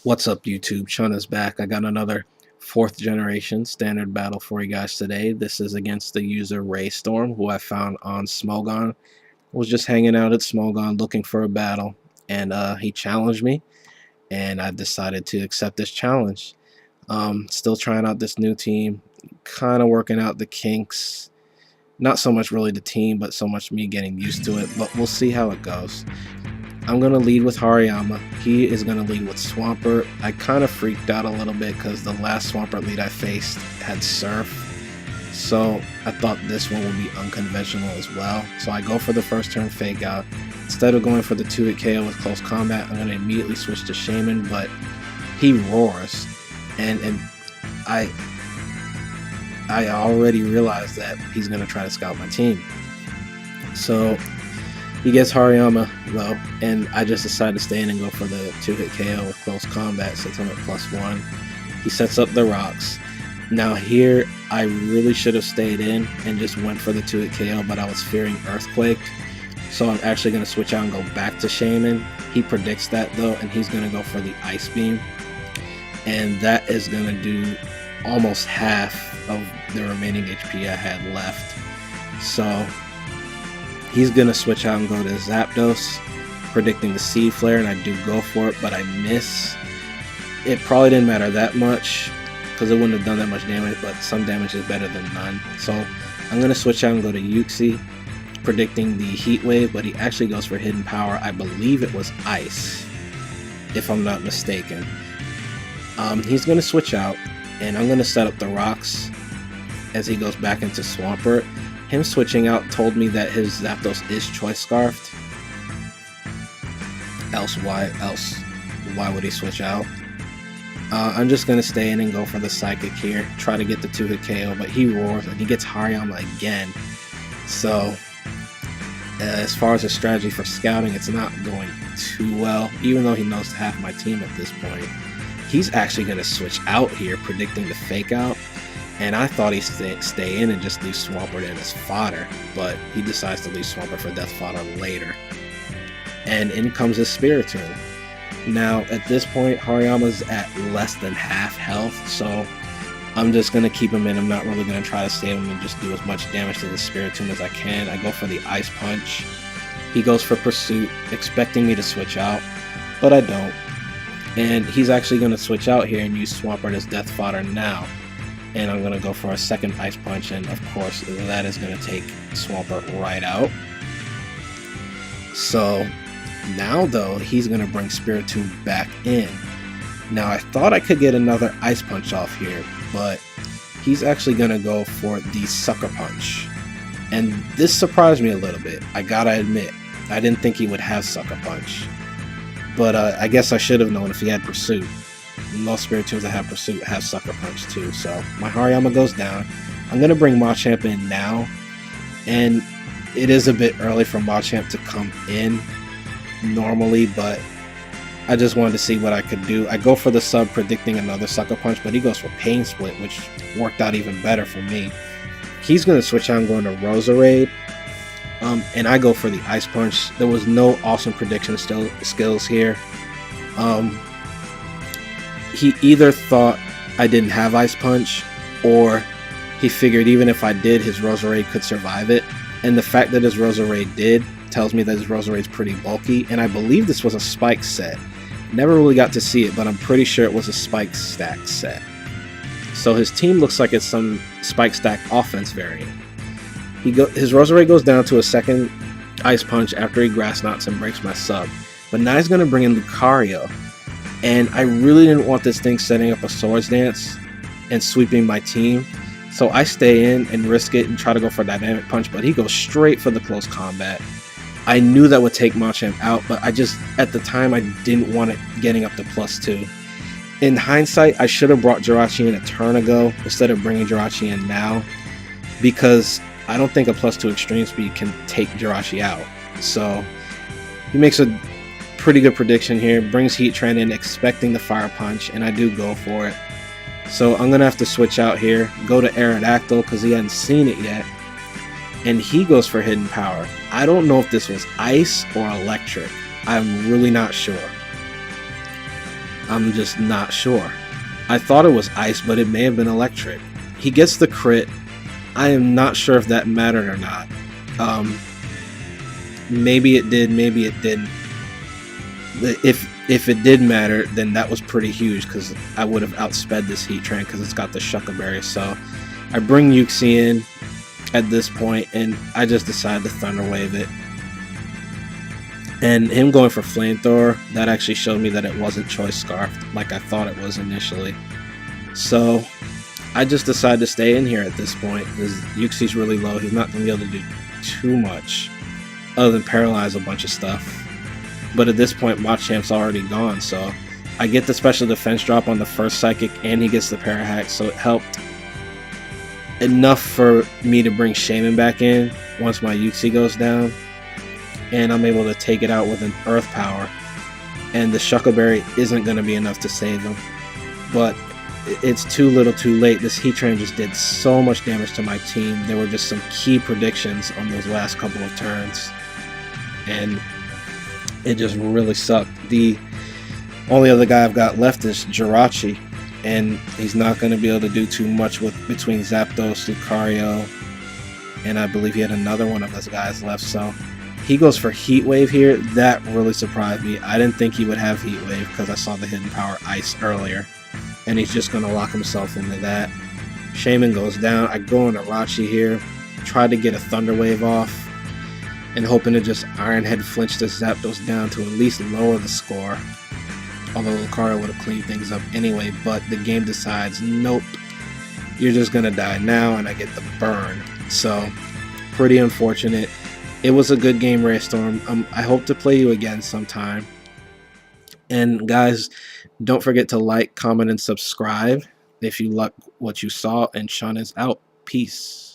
What's up, YouTube? Chun is back. I got another 4th generation standard battle for you guys today. This is against the user raystorm, who I found on Smogon. I was just hanging out at Smogon looking for a battle, and he challenged me, and I decided to accept this challenge. Still trying out this new team, kind of working out the kinks. Not so much really the team, but so much me getting used to it, but we'll see how it goes. I'm going to lead with Hariyama. He is going to lead with Swampert. I kind of freaked out a little bit because the last Swampert lead I faced had Surf. So I thought this one would be unconventional as well. So I go for the first turn fake out. Instead of going for the 2-hit KO with close combat, I'm going to immediately switch to Shaman, but he roars. And I already realized that he's going to try to scout my team. So he gets Hariyama though, and I just decided to stay in and go for the 2-hit KO with close combat since I'm at +1. He sets up the rocks. Now here, I really should have stayed in and just went for the 2-hit KO, but I was fearing Earthquake. So I'm actually going to switch out and go back to Shaman. He predicts that though, and he's going to go for the Ice Beam. And that is going to do almost half of the remaining HP I had left. So he's going to switch out and go to Zapdos, predicting the Seed Flare, and I do go for it, but I miss. It probably didn't matter that much, because it wouldn't have done that much damage, but some damage is better than none. So I'm going to switch out and go to Uxie, predicting the Heat Wave, but he actually goes for Hidden Power. I believe it was Ice, if I'm not mistaken. He's going to switch out, and I'm going to set up the rocks as he goes back into Swampert. Him switching out told me that his Zapdos is Choice Scarfed. Why would he switch out? I'm just going to stay in and go for the Psychic here. Try to get the 2-hit KO, but he roars and he gets Hariyama again. So, as far as his strategy for scouting, it's not going too well, even though he knows half my team at this point. He's actually going to switch out here, predicting the Fake Out. And I thought he'd stay in and just leave Swampert in as fodder, but he decides to leave Swampert for death fodder later. And in comes his Spiritomb. Now, at this point, Hariyama's at less than half health, so I'm just going to keep him in. I'm not really going to try to save him and just do as much damage to the Spiritomb as I can. I go for the Ice Punch. He goes for Pursuit, expecting me to switch out, but I don't. And he's actually going to switch out here and use Swampert as death fodder now. And I'm going to go for a second Ice Punch, and of course that is going to take Swampert right out. So now though, he's going to bring Spiritomb back in. Now I thought I could get another Ice Punch off here, but he's actually going to go for the Sucker Punch. And this surprised me a little bit, I gotta admit. I didn't think he would have Sucker Punch. But I guess I should have known if he had Pursuit. Most Spiritombs that have Pursuit have Sucker Punch too. So my Hariyama goes down. I'm going to bring Machamp in now. And it is a bit early for Machamp to come in normally, but I just wanted to see what I could do. I go for the sub, predicting another Sucker Punch, but he goes for Pain Split, which worked out even better for me. He's going to switch out and go into Roserade. And I go for the Ice Punch. There was no awesome prediction skills here. He either thought I didn't have Ice Punch, or he figured even if I did, his Roserade could survive it. And the fact that his Roserade did tells me that his Roserade's pretty bulky, and I believe this was a Spike set. Never really got to see it, but I'm pretty sure it was a Spike Stack set. So his team looks like it's some Spike Stack offense variant. His Roserade goes down to a second Ice Punch after he Grass Knots and breaks my sub. But now he's going to bring in Lucario. And I really didn't want this thing setting up a Swords Dance and sweeping my team. So I stay in and risk it and try to go for Dynamic Punch, but he goes straight for the close combat. I knew that would take Machamp out, but I just, at the time, I didn't want it getting up to +2. In hindsight, I should have brought Jirachi in a turn ago instead of bringing Jirachi in now, because I don't think a +2 extreme speed can take Jirachi out. So he makes a pretty good prediction here, brings Heatran in expecting the Fire Punch, and I do go for it. So I'm going to have to switch out here, go to Aerodactyl because he hadn't seen it yet, and he goes for Hidden Power. I don't know if this was Ice or Electric. I'm really not sure. I'm just not sure. I thought it was Ice, but it may have been Electric. He gets the crit. I am not sure if that mattered or not. Maybe it did, maybe it didn't. If it did matter, then that was pretty huge because I would have outsped this Heatran because it's got the Shuckle Berry. So I bring Uxie in at this point, and I just decide to Thunder Wave it. And him going for Flamethrower, that actually showed me that it wasn't Choice Scarf like I thought it was initially. So I just decided to stay in here at this point because Uxie's really low. He's not going to be able to do too much other than paralyze a bunch of stuff. But at this point, Machamp's already gone, so I get the special defense drop on the first Psychic, and he gets the Parahack, so it helped enough for me to bring Shaman back in once my Uxie goes down, and I'm able to take it out with an Earth Power, and the Shuckle Berry isn't going to be enough to save him, but it's too little too late. This Heatran just did so much damage to my team. There were just some key predictions on those last couple of turns, and it just really sucked. The only other guy I've got left is Jirachi, and he's not going to be able to do too much with between Zapdos, Lucario, and I believe he had another one of those guys left. So he goes for Heat Wave here. That really surprised me. I didn't think he would have Heat Wave because I saw the Hidden Power Ice earlier, and he's just going to lock himself into that. Shaman goes down. I go on Arachi here, try to get a Thunder Wave off, and hoping to just Iron Head flinch this Zapdos down to at least lower the score. Although Lucario would have cleaned things up anyway, but the game decides, nope, you're just going to die now, and I get the burn. So, pretty unfortunate. It was a good game, Raystorm. I hope to play you again sometime. And guys, don't forget to like, comment, and subscribe if you like what you saw, and Chun is out. Peace.